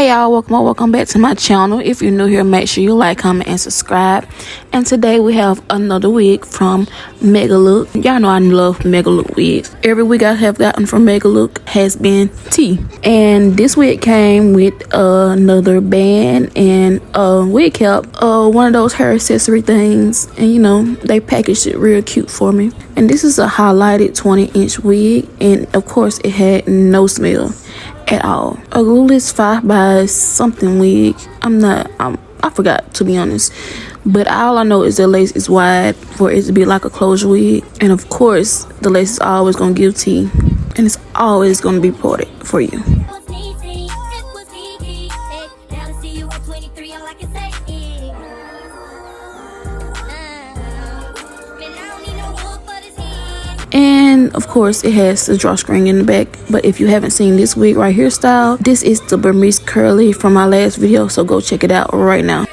Hey y'all, welcome back to my channel. If you're new here, make sure you like, comment, and subscribe. And today we have another wig from Megalook. Y'all know I love Megalook wigs. Every wig I have gotten from Megalook has been tea. And this wig came with another band and a wig cap, one of those hair accessory things. And you know, they packaged it real cute for me. And this is a highlighted 20-inch wig, and of course it had no smell at all. A Glueless 5 by something wig. I forgot, to be honest, but all I know is the lace is wide for it to be like a closure wig, and of course the lace is always gonna give tea, and it's always gonna be ported for you. And of course it has the drawstring in the back. But if you haven't seen this wig right here style, this is the Burmese curly from my last video, so go check it out right now.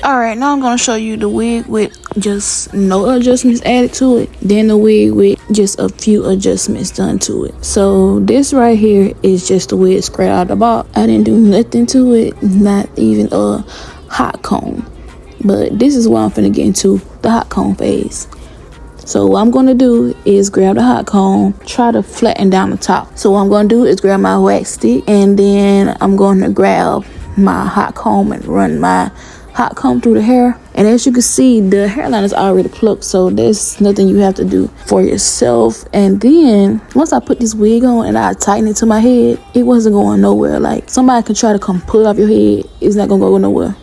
Alright, now I'm going to show you the wig with just no adjustments added to it, then the wig with just a few adjustments done to it. So this right here is just the wig straight out of the box. I didn't do nothing to it, not even a hot comb. But this is what I'm finna get into, the hot comb phase. So what I'm gonna do is grab the hot comb, try to flatten down the top. So what I'm gonna do is grab my wax stick, and then I'm gonna grab my hot comb and run my hot comb through the hair. And as you can see, the hairline is already plucked, so there's nothing you have to do for yourself. And then once I put this wig on and I tighten it to my head, it wasn't going nowhere. Like, somebody can try to come pull it off your head, it's not gonna go nowhere.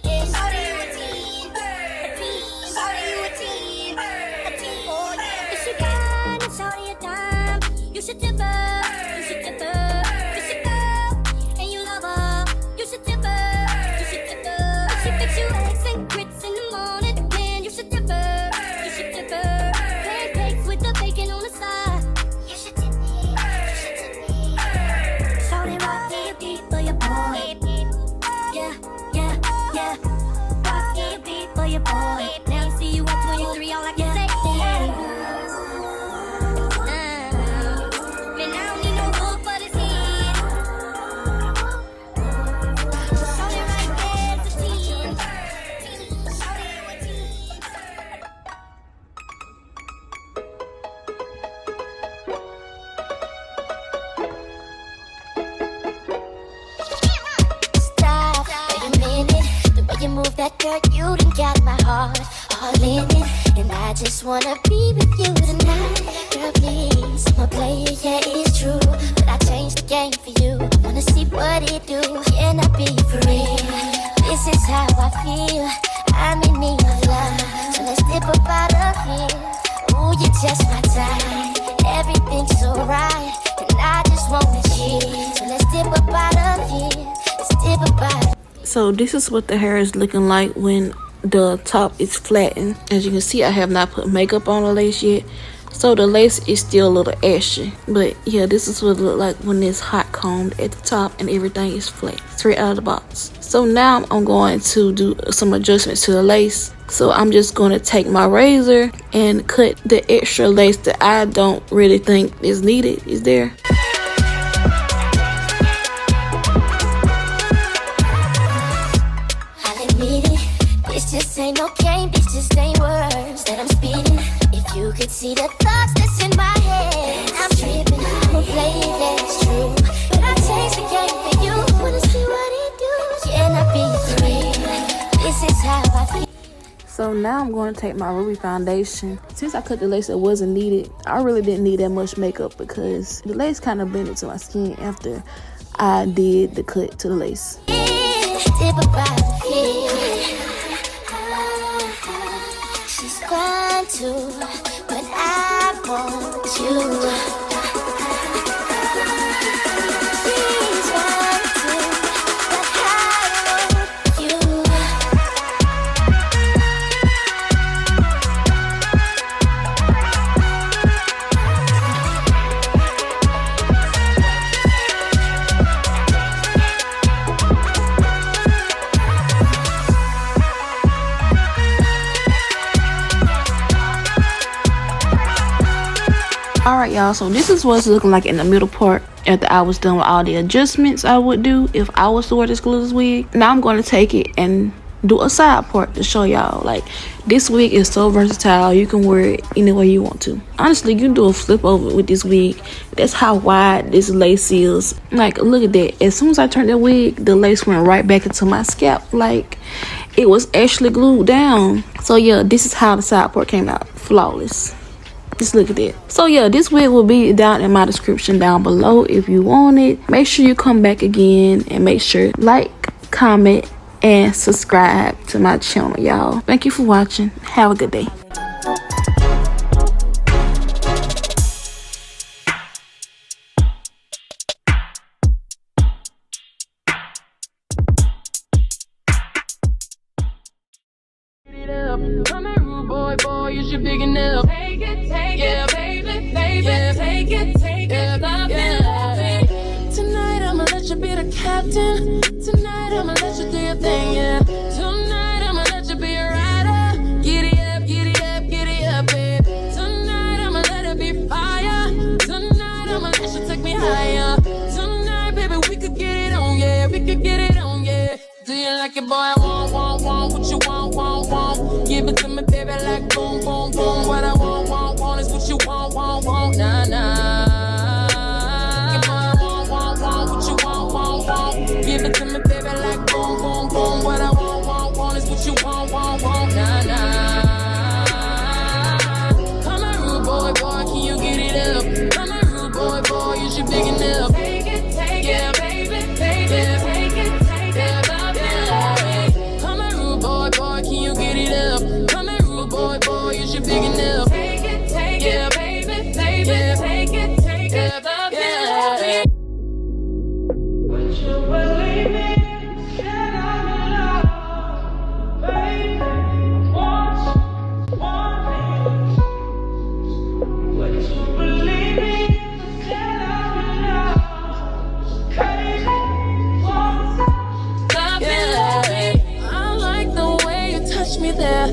You move that dirt, you done got my heart all in it, and I just wanna be with you tonight. Girl, please, I'm a player, yeah, it's true, but I changed the game for you. I wanna see what it do, can I be for real? This is how I feel, I'm in need of love, so let's dip up out of here. Ooh, you're just my type, everything's so right, and I just wanna cheat. So let's dip up out of here, let's dip up out. So this is what the hair is looking like when the top is flattened. As you can see, I have not put makeup on the lace yet, so the lace is still a little ashy. But yeah, this is what it looks like when it's hot combed at the top and everything is flat, straight out of the box. So now I'm going to do some adjustments to the lace. So I'm just going to take my razor and cut the extra lace that I don't really think is needed, is there. This ain't no game, this just ain't words that I'm speaking. If you could see the thoughts that's in my head, I'm tripping, I'm a player, that's true, but I changed the game for you. Wanna see what it do, can I be free? This is how I feel. So now I'm going to take my Ruby foundation. Since I cut the lace that wasn't needed, I really didn't need that much makeup because the lace kind of blended to my skin after I did the cut to the lace. She's fine too, but I want you. She's fine too, but I want you. Alright y'all, so this is what's looking like in the middle part after I was done with all the adjustments I would do if I was to wear this glueless wig. Now I'm going to take it and do a side part to show y'all, like, this wig is so versatile. You can wear it any way you want to. Honestly, you can do a flip over with this wig. That's how wide this lace is. Like, look at that. As soon as I turned that wig, the lace went right back into my scalp. Like, it was actually glued down. So yeah, this is how the side part came out. Flawless. Just look at that. So yeah, this wig will be down in my description down below if you want it. Make sure you come back again and make sure like, comment, and subscribe to my channel, y'all. Thank you for watching. Have a good day. Come here, rude boy, boy, you should big enough. Take it, yeah, baby, baby, yeah. Take it, love it. Tonight I'ma let you be the captain. Tonight I'ma let you do your thing, yeah. Tonight I'ma let you be a rider. Giddy up, giddy up, giddy up, babe. Tonight I'ma let it be fire. Tonight I'ma let you take me higher. Tonight, baby, we could get it on, yeah. We could get it on, yeah. Do you like it, boy? I want what you want. Give it to me, baby, like boom, boom, boom. What I want is what you want, nah, nah. Give it, boy, I want. Give it to me, baby, like boom, boom, boom. What I want is what you want, nah, nah. Come on, rude boy, boy, can you get it up? Come on, rude boy, boy, you should big enough. Take it, yeah, baby, baby, yeah. Take it. Boy, you should big enough. Take it, yeah, baby, baby, yeah. Take it, love it. Would you believe me? Said I'm in love, baby. Want me? Would you believe me? Said I'm in love, crazy. Love it. I like the way you touch me there.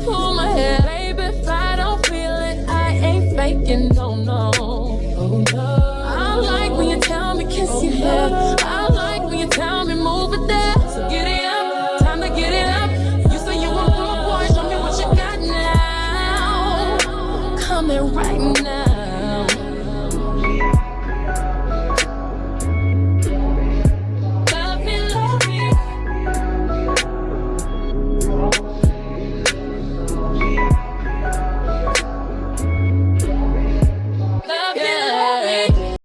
Pull my hair, baby, if I don't feel it, I ain't faking, no, no. Oh, no. I like when you tell me kiss your hair. I like when you tell me move it there. So get it up, time to get it up. You say you want more, boy, show me what you got now. Coming right now.